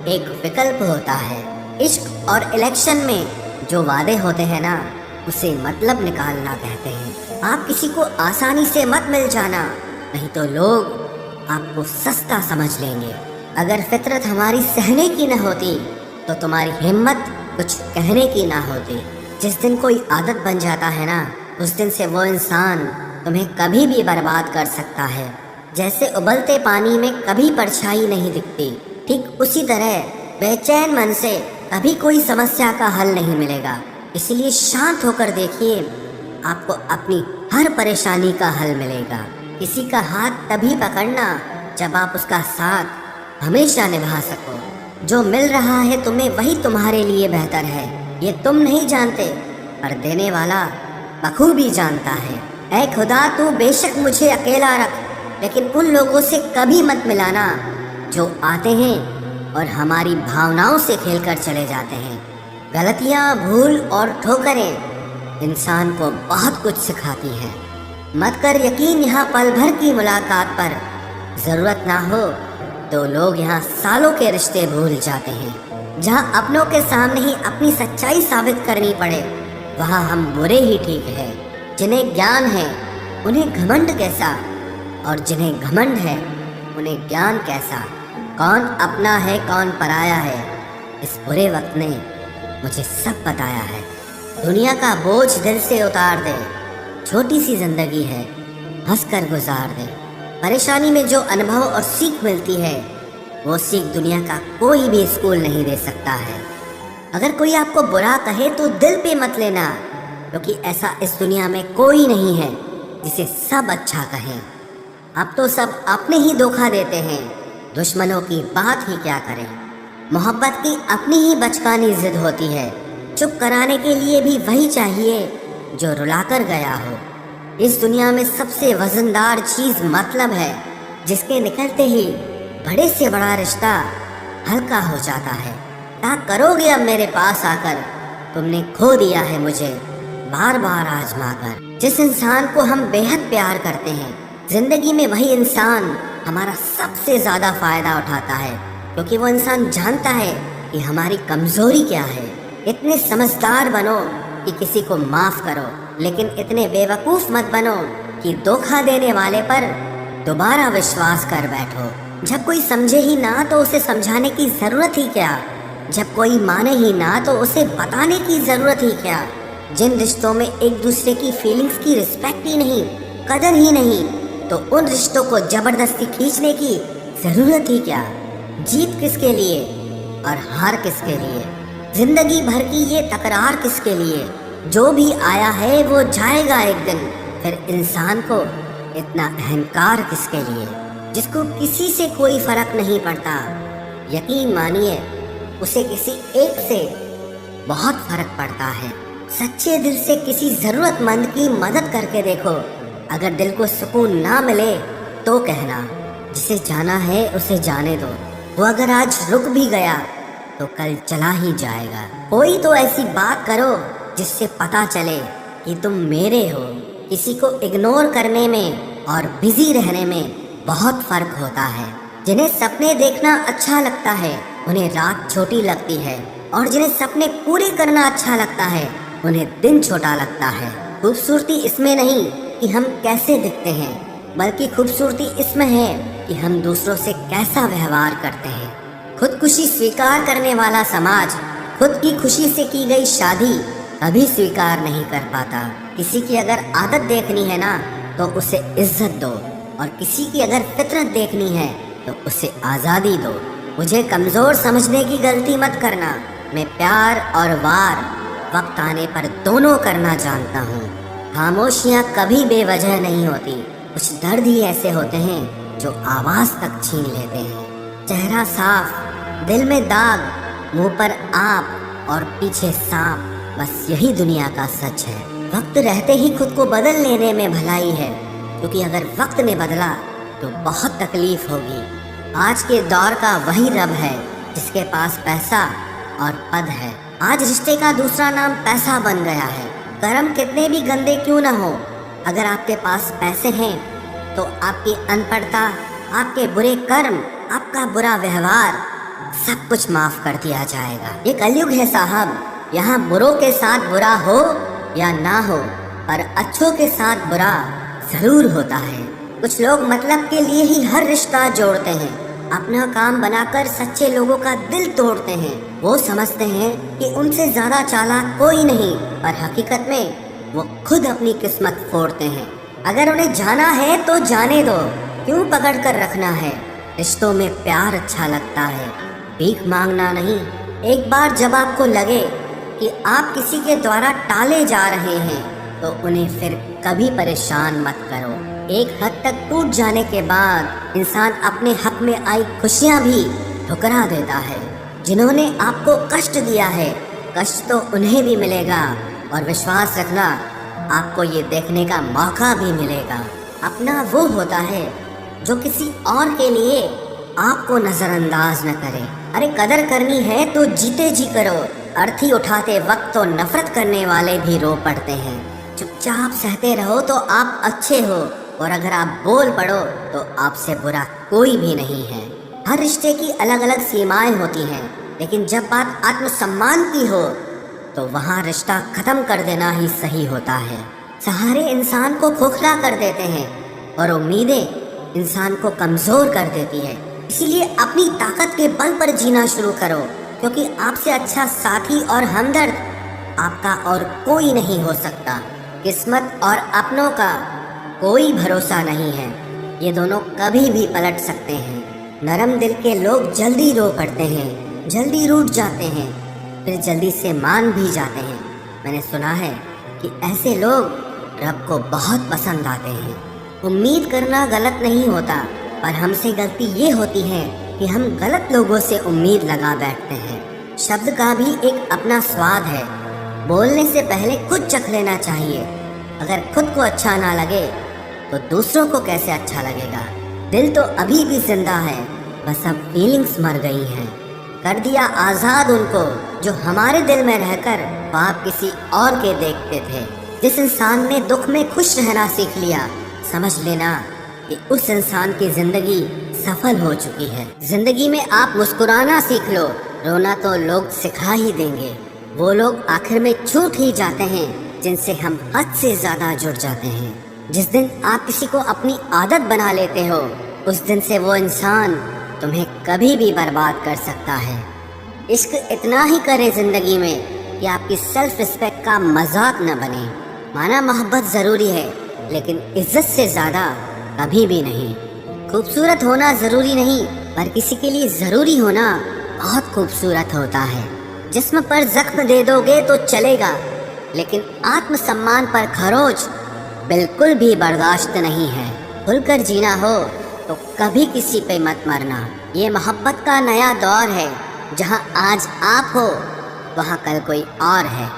एक विकल्प होता है। इश्क और इलेक्शन में जो वादे होते हैं ना, उसे मतलब निकालना कहते हैं। आप किसी को आसानी से मत मिल जाना, नहीं तो लोग आपको सस्ता समझ लेंगे। अगर फितरत हमारी सहने की न होती तो तुम्हारी हिम्मत कुछ कहने की ना होती। जिस दिन कोई आदत बन जाता है ना, उस दिन से वो इंसान तुम्हें कभी भी बर्बाद कर सकता है। जैसे उबलते पानी में कभी परछाई नहीं दिखती, ठीक उसी तरह बेचैन मन से कभी कोई समस्या का हल नहीं मिलेगा। इसलिए शांत होकर देखिए, आपको अपनी हर परेशानी का हल मिलेगा। किसी का हाथ तभी पकड़ना जब आप उसका साथ हमेशा निभा सको। जो मिल रहा है तुम्हें, वही तुम्हारे लिए बेहतर है। ये तुम नहीं जानते, पर देने वाला बखूबी जानता है। ऐ खुदा, तू बेशक मुझे अकेला रख, लेकिन उन लोगों से कभी मत मिलाना जो आते हैं और हमारी भावनाओं से खेलकर चले जाते हैं। गलतियाँ, भूल और ठोकरें इंसान को बहुत कुछ सिखाती हैं। मत कर यकीन यहाँ पल भर की मुलाकात पर। ज़रूरत ना हो तो लोग यहाँ सालों के रिश्ते भूल जाते हैं। जहाँ अपनों के सामने ही अपनी सच्चाई साबित करनी पड़े, वहाँ हम बुरे ही ठीक है। जिन्हें ज्ञान है उन्हें घमंड कैसा, और जिन्हें घमंड है उन्हें ज्ञान कैसा। कौन अपना है कौन पराया है, इस बुरे वक्त ने मुझे सब बताया है। दुनिया का बोझ दिल से उतार दे, छोटी सी जिंदगी है, हंसकर गुजार दे। परेशानी में जो अनुभव और सीख मिलती है, वो सीख दुनिया का कोई भी स्कूल नहीं दे सकता है। अगर कोई आपको बुरा कहे तो दिल पे मत लेना, क्योंकि ऐसा इस दुनिया में कोई नहीं है जिसे सब अच्छा कहें। अब तो सब अपने ही धोखा देते हैं, दुश्मनों की बात ही क्या करें। मोहब्बत की अपनी ही बचकानी जिद होती है, चुप कराने के लिए भी वही चाहिए जो रुलाकर गया हो। इस दुनिया में सबसे वजनदार चीज़ मतलब है, जिसके निकलते ही बड़े से बड़ा रिश्ता हल्का हो जाता है। क्या करोगे अब मेरे पास आकर, तुमने खो दिया है मुझे बार बार आजमा कर। जिस इंसान को हम बेहद प्यार करते हैं, जिंदगी में वही इंसान हमारा सबसे ज़्यादा फ़ायदा उठाता है, क्योंकि वो इंसान जानता है कि हमारी कमज़ोरी क्या है। इतने समझदार बनो कि किसी को माफ़ करो, लेकिन इतने बेवकूफ़ मत बनो कि धोखा देने वाले पर दोबारा विश्वास कर बैठो। जब कोई समझे ही ना तो उसे समझाने की ज़रूरत ही क्या। जब कोई माने ही ना तो उसे बताने की ज़रूरत ही क्या। जिन रिश्तों में एक दूसरे की फीलिंग्स की रिस्पेक्ट ही नहीं, कदर ही नहीं, तो उन रिश्तों को ज़बरदस्ती खींचने की ज़रूरत ही क्या। जीत किसके लिए और हार किसके लिए, जिंदगी भर की ये तकरार किसके लिए। जो भी आया है वो जाएगा एक दिन, फिर इंसान को इतना अहंकार किसके लिए, जिसको किसी से कोई फर्क नहीं पड़ता। यकीन मानिए, उसे किसी एक से बहुत फर्क पड़ता है। सच्चे दिल से किसी ज़रूरतमंद की मदद करके देखो। अगर दिल को सुकून ना मिले तो कहना, जिसे जाना है उसे जाने दो। वो अगर आज रुक भी गया तो कल चला ही जाएगा। कोई तो ऐसी बात करो जिससे पता चले कि तुम मेरे हो। किसी को इग्नोर करने में और बिजी रहने में बहुत फर्क होता है। जिन्हें सपने देखना अच्छा लगता है, उन्हें रात छोटी लगती है, और जिन्हें सपने पूरे करना अच्छा लगता है, उन्हें दिन छोटा लगता है। खूबसूरती इसमें नहीं कि हम कैसे दिखते हैं, बल्कि खूबसूरती इसमें है कि हम दूसरों से कैसा व्यवहार करते हैं। खुदकुशी स्वीकार करने वाला समाज खुद की खुशी से की गई शादी कभी स्वीकार नहीं कर पाता। किसी की अगर आदत देखनी है ना तो उसे इज्जत दो, और किसी की अगर फितरत देखनी है तो उसे आज़ादी दो। मुझे कमज़ोर समझने की गलती मत करना। मैं प्यार और वार वक्त आने पर दोनों करना जानता हूँ। खामोशियाँ कभी बेवजह नहीं होती। कुछ दर्द ही ऐसे होते हैं जो आवाज़ तक छीन लेते हैं। चेहरा साफ, दिल में दाग, मुंह पर आप और पीछे सांप, बस यही दुनिया का सच है। वक्त रहते ही खुद को बदल लेने में भलाई है, क्योंकि अगर वक्त ने बदला तो बहुत तकलीफ होगी। आज के दौर का वही रब है जिसके पास पैसा और पद है। आज रिश्ते का दूसरा नाम पैसा बन गया है। कर्म कितने भी गंदे क्यों ना हो, अगर आपके पास पैसे हैं तो आपकी अनपढ़ता, आपके बुरे कर्म, आपका बुरा व्यवहार सब कुछ माफ कर दिया जाएगा। ये कलयुग है साहब, यहाँ बुरों के साथ बुरा हो या ना हो, पर अच्छों के साथ बुरा जरूर होता है। कुछ लोग मतलब के लिए ही हर रिश्ता जोड़ते हैं, अपना काम बनाकर सच्चे लोगों का दिल तोड़ते हैं। वो समझते हैं कि उनसे ज्यादा चालाक कोई नहीं, पर हकीकत में वो खुद अपनी किस्मत फोड़ते हैं। अगर उन्हें जाना है तो जाने दो, क्यों पकड़ कर रखना है। रिश्तों में प्यार अच्छा लगता है, भीख मांगना नहीं। एक बार जब आपको लगे कि आप किसी के द्वारा टाले जा रहे हैं तो उन्हें फिर कभी परेशान मत करो। एक हद तक टूट जाने के बाद इंसान अपने हक में आई खुशियां भी ठुकरा देता है। जिन्होंने आपको कष्ट दिया है, कष्ट तो उन्हें भी मिलेगा, और विश्वास रखना आपको ये देखने का मौका भी मिलेगा। अपना वो होता है जो किसी और के लिए आपको नजरअंदाज न करे। अरे कदर करनी है तो जीते जी करो। अर्थी उठाते वक्त तो नफरत करने वाले भी रो पड़ते हैं। चुपचाप सहते रहो तो आप अच्छे हो, और अगर आप बोल पड़ो तो आपसे बुरा कोई भी नहीं है। हर रिश्ते की अलग अलग सीमाएं होती हैं, लेकिन जब बात आत्मसम्मान की हो तो वहाँ रिश्ता खत्म कर देना ही सही होता है। सहारे इंसान को खोखला कर देते हैं और उम्मीदें इंसान को कमजोर कर देती है। इसीलिए अपनी ताकत के बल पर जीना शुरू करो, क्योंकि आपसे अच्छा साथी और हमदर्द आपका और कोई नहीं हो सकता। किस्मत और अपनों का कोई भरोसा नहीं है, ये दोनों कभी भी पलट सकते हैं। नरम दिल के लोग जल्दी रो पड़ते हैं, जल्दी रूठ जाते हैं, फिर जल्दी से मान भी जाते हैं। मैंने सुना है कि ऐसे लोग रब को बहुत पसंद आते हैं। उम्मीद करना गलत नहीं होता, पर हमसे गलती ये होती है कि हम गलत लोगों से उम्मीद लगा बैठते हैं। शब्द का भी एक अपना स्वाद है, बोलने से पहले खुद चख लेना चाहिए। अगर खुद को अच्छा ना लगे तो दूसरों को कैसे अच्छा लगेगा। दिल तो अभी भी जिंदा है, बस अब फीलिंग्स मर गई हैं। कर दिया आजाद उनको जो हमारे दिल में रहकर ख्वाब किसी और के देखते थे। जिस इंसान ने दुख में खुश रहना सीख लिया, समझ लेना कि उस इंसान की जिंदगी सफल हो चुकी है। जिंदगी में आप मुस्कुराना सीख लो, रोना तो लोग सिखा ही देंगे। वो लोग आखिर में छूट ही जाते हैं जिनसे हम हद से ज्यादा जुड़ जाते हैं। जिस दिन आप किसी को अपनी आदत बना लेते हो, उस दिन से वो इंसान तुम्हें कभी भी बर्बाद कर सकता है। इश्क इतना ही करे जिंदगी में कि आपकी सेल्फ रिस्पेक्ट का मजाक न बने। माना मोहब्बत जरूरी है, लेकिन इज्जत से ज्यादा कभी भी नहीं। खूबसूरत होना जरूरी नहीं, पर किसी के लिए जरूरी होना बहुत खूबसूरत होता है। जिस्म पर जख्म दे दोगे तो चलेगा, लेकिन आत्मसम्मान पर खरोच बिल्कुल भी बर्दाश्त नहीं है। खुलकर जीना हो तो कभी किसी पे मत मरना। ये मोहब्बत का नया दौर है, जहाँ आज आप हो वहाँ कल कोई और है।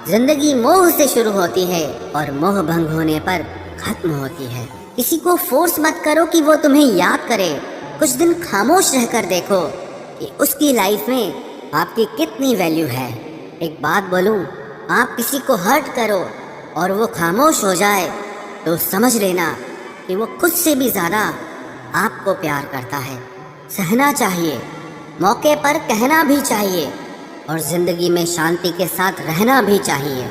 जिंदगी मोह से शुरू होती है और मोह भंग होने पर खत्म होती है। किसी को फोर्स मत करो कि वो तुम्हें याद करे। कुछ दिन खामोश रहकर देखो कि उसकी लाइफ में आपकी कितनी वैल्यू है। एक बात बोलूं, आप किसी को हर्ट करो और वो खामोश हो जाए तो समझ लेना कि वो खुद से भी ज़्यादा आपको प्यार करता है। सहना चाहिए, मौके पर कहना भी चाहिए, और ज़िंदगी में शांति के साथ रहना भी चाहिए।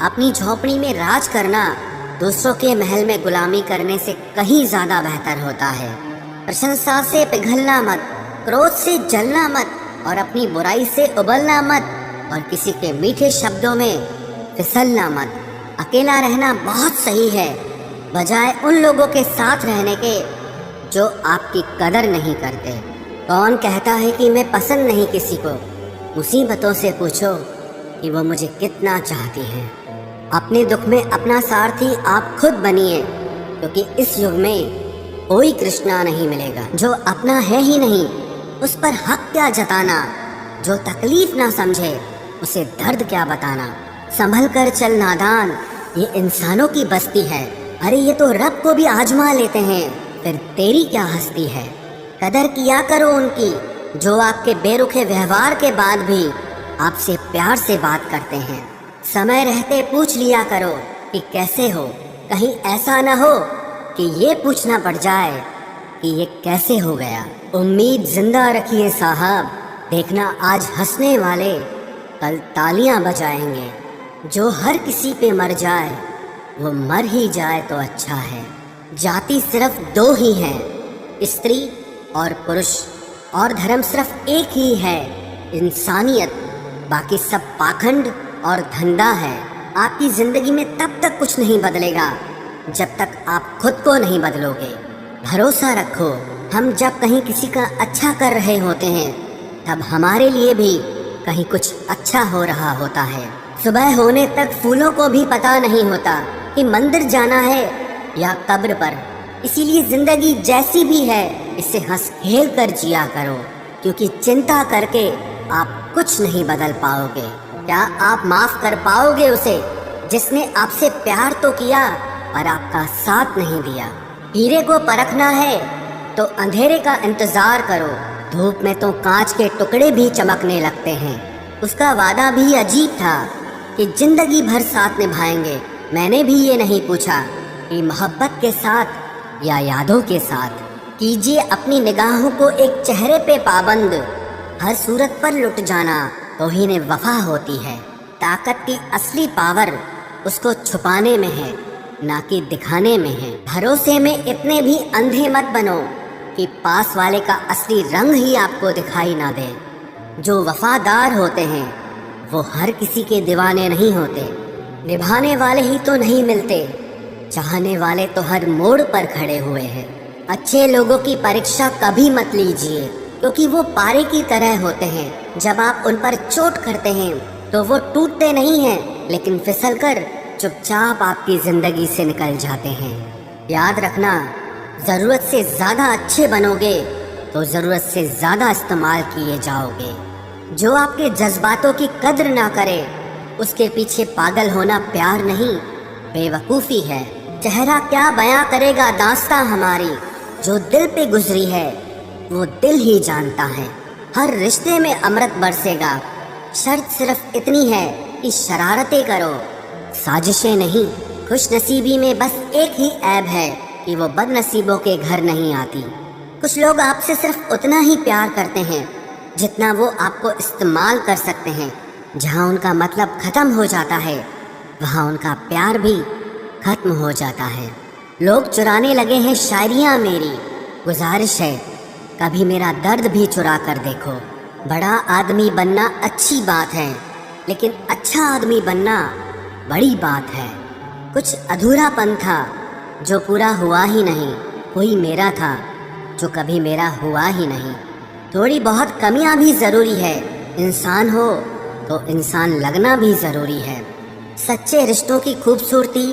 अपनी झोपड़ी में राज करना दूसरों के महल में गुलामी करने से कहीं ज़्यादा बेहतर होता है। प्रशंसा से पिघलना मत, क्रोध से जलना मत, और अपनी बुराई से उबलना मत, और किसी के मीठे शब्दों में फिसलना मत। अकेला रहना बहुत सही है, बजाय उन लोगों के साथ रहने के जो आपकी कदर नहीं करते। कौन कहता है कि मैं पसंद नहीं किसी को? मुसीबतों से पूछो कि वो मुझे कितना चाहती हैं। अपने दुख में अपना सारथी आप खुद बनिए, क्योंकि इस युग में कोई कृष्णा नहीं मिलेगा। जो अपना है ही नहीं, उस पर हक क्या जताना। जो तकलीफ ना समझे, उसे दर्द क्या बताना। संभल कर चल नादान, ये इंसानों की बस्ती है। अरे ये तो रब को भी आजमा लेते हैं, फिर तेरी क्या हस्ती है। कदर किया करो उनकी जो आपके बेरुखे व्यवहार के बाद भी आपसे प्यार से बात करते हैं। समय रहते पूछ लिया करो कि कैसे हो, कहीं ऐसा न हो कि ये पूछना पड़ जाए कि ये कैसे हो गया। उम्मीद जिंदा रखिए साहब, देखना आज हंसने वाले कल तालियां बजाएंगे। जो हर किसी पे मर जाए वो मर ही जाए तो अच्छा है। जाति सिर्फ दो ही हैं, स्त्री और पुरुष, और धर्म सिर्फ एक ही है, इंसानियत। बाकी सब पाखंड और धंधा है। आपकी जिंदगी में तब तक कुछ नहीं बदलेगा जब तक आप खुद को नहीं बदलोगे। भरोसा रखो, हम जब कहीं किसी का अच्छा कर रहे होते हैं तब हमारे लिए भी कहीं कुछ अच्छा हो रहा होता है। सुबह होने तक फूलों को भी पता नहीं होता कि मंदिर जाना है या कब्र पर। इसीलिए जिंदगी जैसी भी है इसे हंस खेल कर जिया करो, क्योंकि चिंता करके आप कुछ नहीं बदल पाओगे। क्या आप माफ कर पाओगे उसे जिसने आपसे प्यार तो किया पर आपका साथ नहीं दिया? हीरे को परखना है तो अंधेरे का इंतजार करो। धूप में तो कांच के टुकड़े भी चमकने लगते हैं। उसका वादा भी अजीब था कि जिंदगी भर साथ निभाएंगे। मैंने भी ये नहीं पूछा कि मोहब्बत के साथ या यादों के साथ। कीजिए अपनी निगाहों को एक चेहरे पे पाबंद। हर सूरत पर लुट जाना तौहीन वफा होती है। ताकत की असली पावर उसको छुपाने में है, ना कि दिखाने में है। भरोसे में इतने भी अंधे मत बनो कि पास वाले का असली रंग ही आपको दिखाई ना दे। जो वफादार होते हैं वो हर किसी के दीवाने नहीं होते। निभाने वाले ही तो नहीं मिलते, चाहने वाले तो हर मोड़ पर खड़े हुए हैं। अच्छे लोगों की परीक्षा कभी मत लीजिए, क्योंकि वो पारे की तरह होते हैं। जब आप उन पर चोट करते हैं तो वो टूटते नहीं हैं, लेकिन फिसलकर चुपचाप आपकी जिंदगी से निकल जाते हैं। याद रखना, ज़रूरत से ज़्यादा अच्छे बनोगे तो ज़रूरत से ज़्यादा इस्तेमाल किए जाओगे। जो आपके जज्बातों की कद्र ना करे उसके पीछे पागल होना प्यार नहीं, बेवकूफ़ी है। चेहरा क्या बयां करेगा दास्तां हमारी, जो दिल पे गुजरी है वो दिल ही जानता है। हर रिश्ते में अमृत बरसेगा, शर्त सिर्फ इतनी है कि शरारतें करो, साजिशें नहीं। खुशनसीबी में बस एक ही ऐब है कि वो बदनसीबों के घर नहीं आती। कुछ लोग आपसे सिर्फ उतना ही प्यार करते हैं जितना वो आपको इस्तेमाल कर सकते हैं। जहाँ उनका मतलब ख़त्म हो जाता है वहाँ उनका प्यार भी ख़त्म हो जाता है। लोग चुराने लगे हैं शायरियाँ मेरी, गुजारिश है कभी मेरा दर्द भी चुरा कर देखो। बड़ा आदमी बनना अच्छी बात है, लेकिन अच्छा आदमी बनना बड़ी बात है। कुछ अधूरापन था जो पूरा हुआ ही नहीं, कोई मेरा था जो कभी मेरा हुआ ही नहीं। थोड़ी बहुत कमियां भी ज़रूरी है, इंसान हो तो इंसान लगना भी ज़रूरी है। सच्चे रिश्तों की खूबसूरती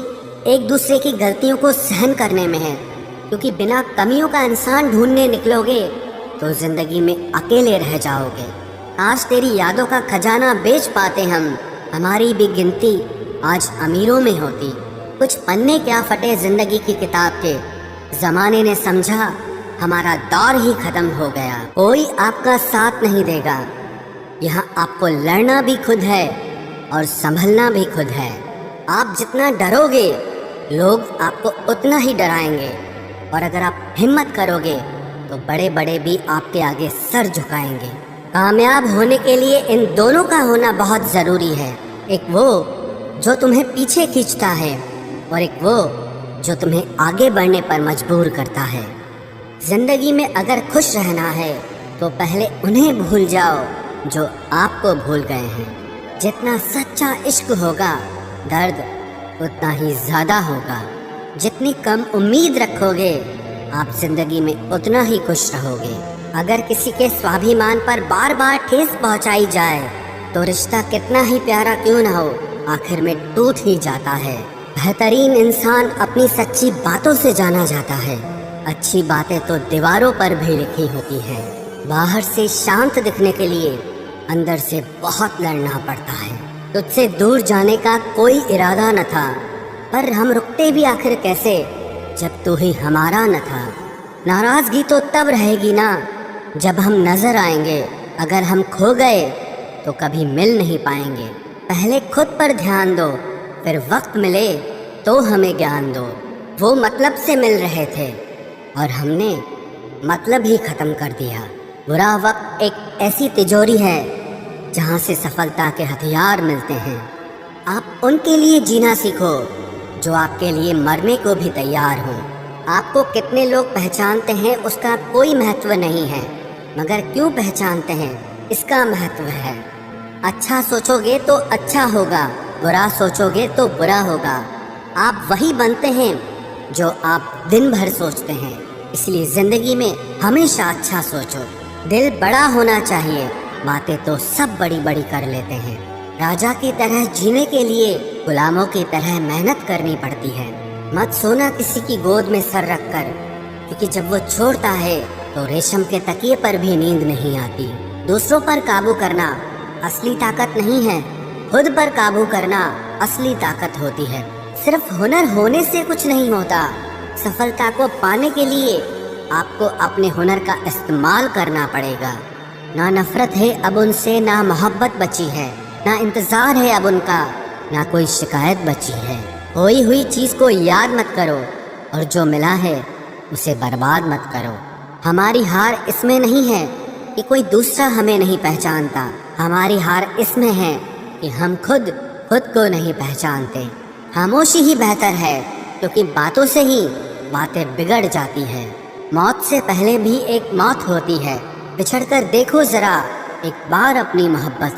एक दूसरे की गलतियों को सहन करने में है, क्योंकि बिना कमियों का इंसान ढूंढने निकलोगे तो ज़िंदगी में अकेले रह जाओगे। आज तेरी यादों का खजाना बेच पाते हम, हमारी भी गिनती आज अमीरों में होती। कुछ पन्ने क्या फटे ज़िंदगी की किताब के, ज़माने ने समझा हमारा दौर ही ख़त्म हो गया। कोई आपका साथ नहीं देगा, यहाँ आपको लड़ना भी खुद है और संभलना भी खुद है। आप जितना डरोगे लोग आपको उतना ही डराएंगे, और अगर आप हिम्मत करोगे तो बड़े बड़े भी आपके आगे सर झुकाएंगे। कामयाब होने के लिए इन दोनों का होना बहुत ज़रूरी है। एक वो जो तुम्हें पीछे खींचता है और एक वो जो तुम्हें आगे बढ़ने पर मजबूर करता है। जिंदगी में अगर खुश रहना है तो पहले उन्हें भूल जाओ जो आपको भूल गए हैं। जितना सच्चा इश्क होगा दर्द उतना ही ज़्यादा होगा। जितनी कम उम्मीद रखोगे आप जिंदगी में उतना ही खुश रहोगे। अगर किसी के स्वाभिमान पर बार बार ठेस पहुंचाई जाए तो रिश्ता कितना ही प्यारा क्यों न हो आखिर में टूट ही जाता है। बेहतरीन इंसान अपनी सच्ची बातों से जाना जाता है। अच्छी बातें तो दीवारों पर भी लिखी होती हैं। बाहर से शांत दिखने के लिए अंदर से बहुत लड़ना पड़ता है। तुझसे दूर जाने का कोई इरादा न था, पर हम रुकते भी आखिर कैसे जब तू ही हमारा न था। नाराज़गी तो तब रहेगी ना जब हम नजर आएंगे। अगर हम खो गए तो कभी मिल नहीं पाएंगे। पहले खुद पर ध्यान दो, फिर वक्त मिले तो हमें ज्ञान दो। वो मतलब से मिल रहे थे और हमने मतलब ही ख़त्म कर दिया। बुरा वक्त एक ऐसी तिजोरी है जहाँ से सफलता के हथियार मिलते हैं। आप उनके लिए जीना सीखो जो आपके लिए मरने को भी तैयार हो। आपको कितने लोग पहचानते हैं उसका कोई महत्व नहीं है, मगर क्यों पहचानते हैं इसका महत्व है। अच्छा सोचोगे तो अच्छा होगा, बुरा सोचोगे तो बुरा होगा। आप वही बनते हैं जो आप दिन भर सोचते हैं। इसलिए जिंदगी में हमेशा अच्छा सोचो। दिल बड़ा होना चाहिए, बातें तो सब बड़ी बड़ी कर लेते हैं। राजा की तरह जीने के लिए गुलामों की तरह मेहनत करनी पड़ती है। मत सोना किसी की गोद में सर रखकर, क्योंकि जब वो छोड़ता है तो रेशम के तकिए पर भी नींद नहीं आती। दूसरों पर काबू करना असली ताकत नहीं है, खुद पर काबू करना असली ताकत होती है। सिर्फ हुनर होने से कुछ नहीं होता। सफलता को पाने के लिए आपको अपने हुनर का इस्तेमाल करना पड़ेगा। ना नफरत है अब उनसे, ना मोहब्बत बची है, ना इंतजार है अब उनका, ना कोई शिकायत बची है। खोई हुई चीज को याद मत करो और जो मिला है उसे बर्बाद मत करो। हमारी हार इसमें नहीं है कि कोई दूसरा हमें नहीं पहचानता, हमारी हार इसमें है कि हम खुद को नहीं पहचानते। खामोशी ही बेहतर है, क्योंकि बातों से ही बातें बिगड़ जाती हैं। मौत से पहले भी एक मौत होती है। बिछड़कर देखो जरा एक बार अपनी मोहब्बत